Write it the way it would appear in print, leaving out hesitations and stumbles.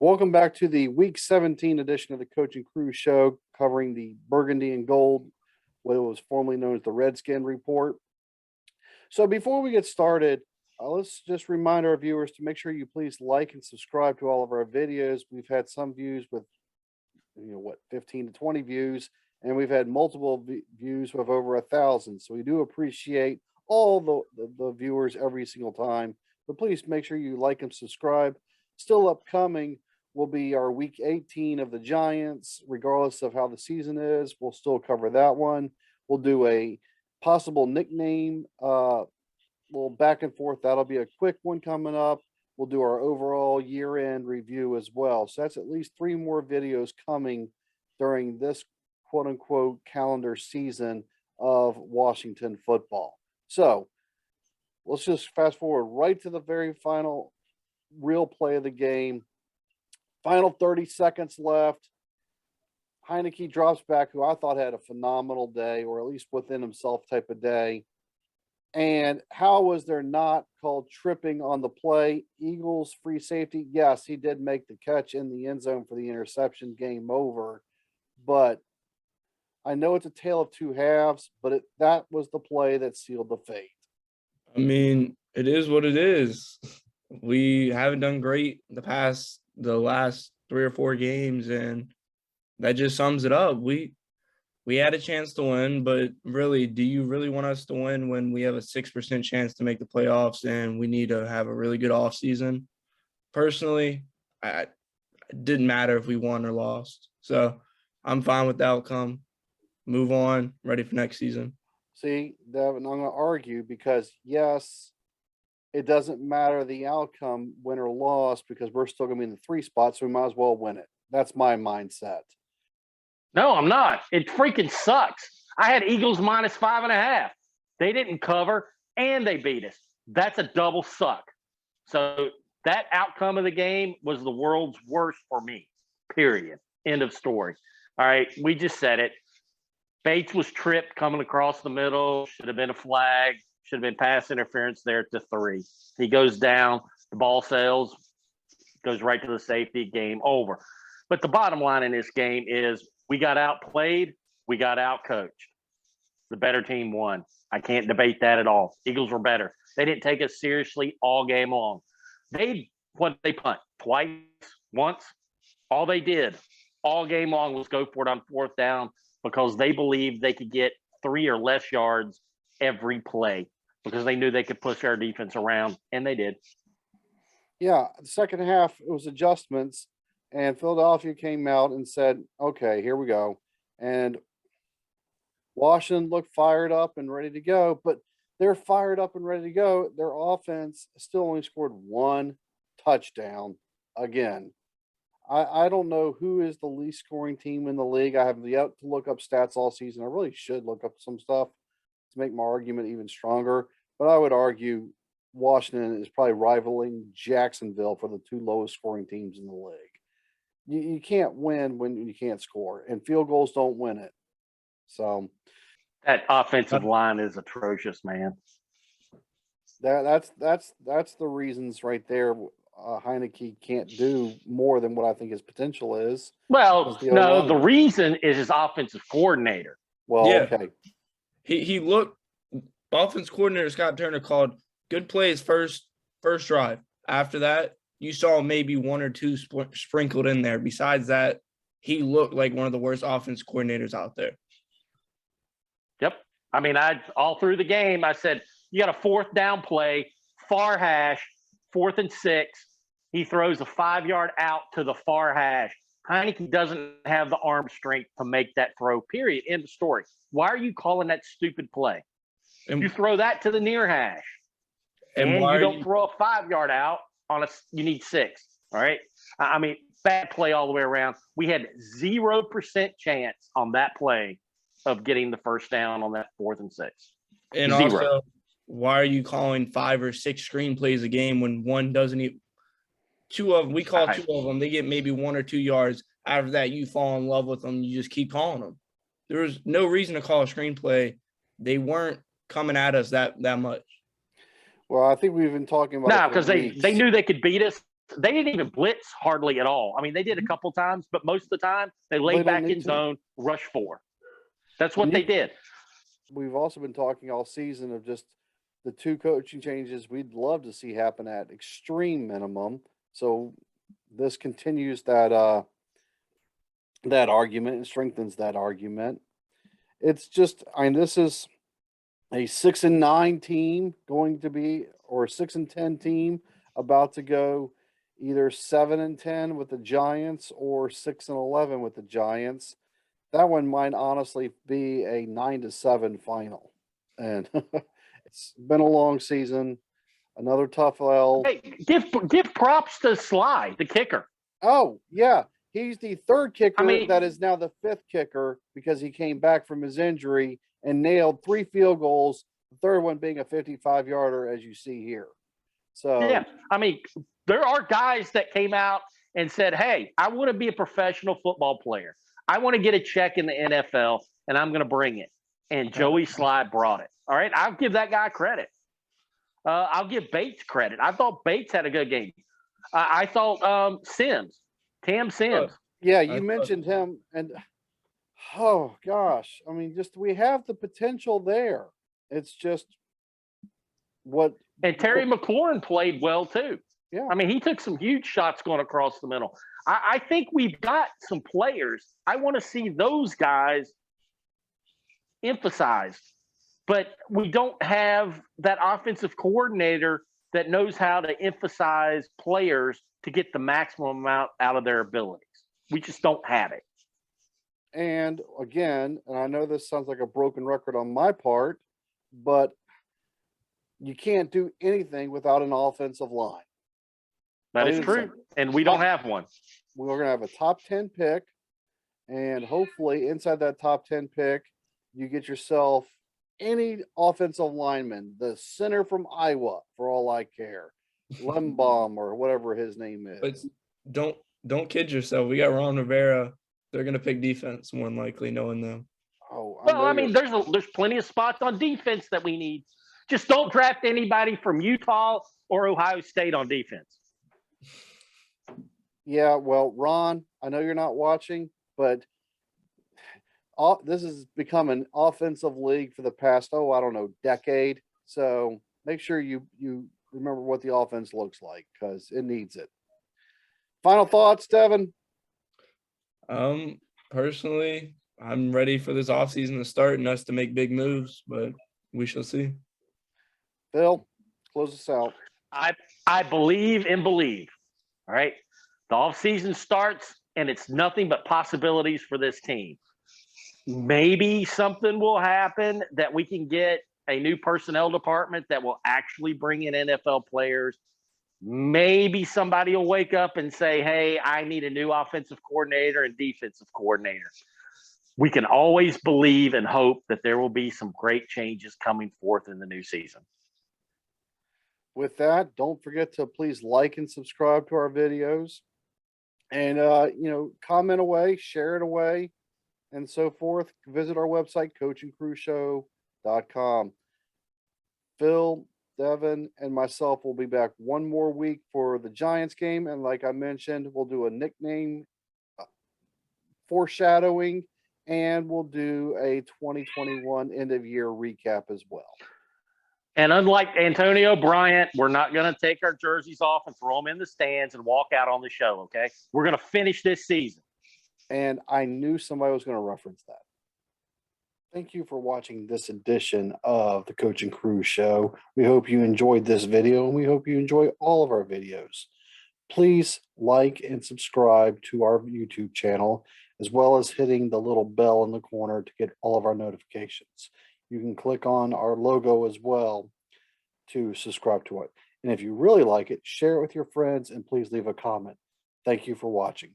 welcome back to the Week 17 edition of the Coach and Crew Show, covering the Burgundy and Gold, what was formerly known as the Redskin Report. So before we get started, let's just remind our viewers to make sure you please like and subscribe to all of our videos. We've had some views with, 15 to 20 views, and we've had multiple views with over 1,000. So we do appreciate all the viewers every single time. But please make sure you like and subscribe. Still upcoming will be our Week 18 of the Giants. Regardless of how the season is, we'll still cover that one. We'll do a possible nickname, little back and forth. That'll be a quick one coming up. We'll do our overall year-end review as well. So that's at least 3 more videos coming during this quote-unquote calendar season of Washington football. So let's just fast forward right to the very final real play of the game. Final 30 seconds left. Heinicke drops back, who I thought had a phenomenal day, or at least within himself type of day. And how was there not called tripping on the play? Eagles free safety. Yes, he did make the catch in the end zone for the interception. Game over. But I know it's a tale of two halves, but that was the play that sealed the fate. I mean, it is what it is. We haven't done great the last 3 or 4 games, and that just sums it up. We had a chance to win, but really, do you really want us to win when we have a 6% chance to make the playoffs and we need to have a really good offseason? Personally, it didn't matter if we won or lost. So I'm fine with the outcome. Move on, ready for next season. See, Devin, I'm going to argue because, yes, it doesn't matter the outcome, win or loss, because we're still going to be in the 3 spot, so we might as well win it. That's my mindset. No, I'm not. It freaking sucks. I had Eagles -5.5. They didn't cover, and they beat us. That's a double suck. So that outcome of the game was the world's worst for me, period. End of story. All right, we just said it. Bates was tripped coming across the middle. Should have been a flag. Should have been pass interference there at the 3. He goes down. The ball sails, goes right to the safety. Game over. But the bottom line in this game is we got outplayed. We got outcoached. The better team won. I can't debate that at all. Eagles were better. They didn't take us seriously all game long. They punt twice, once. All they did all game long was go for it on 4th down because they believed they could get 3 or less yards every play because they knew they could push our defense around, and they did. Yeah, the second half, it was adjustments, and Philadelphia came out and said, okay, here we go. And Washington looked fired up and ready to go, but they're fired up and ready to go. Their offense still only scored 1 touchdown again. I don't know who is the least scoring team in the league. I have yet to look up stats all season. I really should look up some stuff to make my argument even stronger. But I would argue Washington is probably rivaling Jacksonville for the 2 lowest scoring teams in the league. You can't win when you can't score, and field goals don't win it. So that offensive line is atrocious, man. That's the reasons right there. Heinicke can't do more than what I think his potential is. Well, no, the reason is his offensive coordinator. Well, yeah. Okay. He looked. Offense coordinator Scott Turner called good plays first drive. After that, you saw maybe 1 or 2 sprinkled in there. Besides that, he looked like one of the worst offense coordinators out there. Yep. I mean, all through the game, I said, you got a 4th down play, far hash, 4th and 6. He throws a 5-yard out to the far hash. Heinicke doesn't have the arm strength to make that throw, period. End of story. Why are you calling that stupid play? And you throw that to the near hash. And you don't throw a 5-yard out you need 6. All right. I mean, bad play all the way around. We had 0% chance on that play of getting the first down on that 4th and 6. And 0. Also, why are you calling 5 or 6 screenplays a game when one doesn't even? 2 of them, we call 2 of them. They get maybe 1 or 2 yards. After that, you fall in love with them. You just keep calling them. There was no reason to call a screenplay. They weren't coming at us that much. Well, I think we've been talking about. No, because they knew they could beat us, They didn't even blitz hardly at all. I mean, they did a couple times, but most of the time they They laid don't back need in to. zone, rush 4. That's what And they you- did. We've also been talking all season of just the 2 coaching changes we'd love to see happen at extreme minimum. So this continues that that argument and strengthens that argument. It's just, I mean, this is a 6-9 team going to be, or a 6-10 team about to go either 7-10 with the Giants or 6-11 with the Giants. That one might honestly be a 9-7 final. And it's been a long season. Another tough L. Hey, give props to Sly, the kicker. Oh, yeah. He's the 3rd kicker mean- that is now the 5th kicker because he came back from his injury and nailed 3 field goals, the 3rd one being a 55-yarder, as you see here. So, Yeah, I mean, there are guys that came out and said, "Hey, I want to be a professional football player. I want to get a check in the NFL, and I'm going to bring it." And Joey Sly brought it. All right, I'll give that guy credit. I'll give Bates credit. I thought Bates had a good game. I thought Tam Sims. yeah, I you thought- mentioned him, and oh gosh, I mean, just we have the potential there. It's just what And Terry McLaurin played well too. Yeah. I mean, he took some huge shots going across the middle. I think we've got some players. I want to see those guys emphasized, but we don't have that offensive coordinator that knows how to emphasize players to get the maximum amount out of their abilities. We just don't have it. And again, and I know this sounds like a broken record on my part, but you can't do anything without an offensive line. That Plain is and true. simple. And we don't have one. We're going to have a top 10 pick, and hopefully inside that top 10 pick, you get yourself any offensive lineman, the center from Iowa, for all I care, Lembaum or whatever his name But is. don't kid yourself. We got Ron Rivera. They're gonna pick defense more than likely, knowing them. Oh, Well, know I mean, there's plenty of spots on defense that we need. Just don't draft anybody from Utah or Ohio State on defense. yeah, well, Ron, I know you're not watching, but this has become an offensive league for the past, I don't know, decade. So make sure you remember what the offense looks like because it needs it. Final thoughts, Devin? Personally, I'm ready for this offseason to start and us to make big moves, but we shall see. Phil, close us out. I believe and believe. All right. The offseason starts and it's nothing but possibilities for this team. Maybe something will happen that we can get a new personnel department that will actually bring in NFL players. Maybe somebody will wake up and say, "Hey, I need a new offensive coordinator and defensive coordinator." We can always believe and hope that there will be some great changes coming forth in the new season. With that, don't forget to please like and subscribe to our videos and, comment away, share it away, and so forth. Visit our website, coachandcrewshow.com. Phil, Devin, and myself will be back one more week for the Giants game. And like I mentioned, we'll do a nickname foreshadowing and we'll do a 2021 end of year recap as well. And unlike Antonio Bryant, we're not going to take our jerseys off and throw them in the stands and walk out on the show, okay? We're going to finish this season. And I knew somebody was going to reference that. Thank you for watching this edition of the Coach and Crew Show. We hope you enjoyed this video and we hope you enjoy all of our videos. Please like and subscribe to our YouTube channel, as well as hitting the little bell in the corner to get all of our notifications. You can click on our logo as well to subscribe to it. And if you really like it, share it with your friends and please leave a comment. Thank you for watching.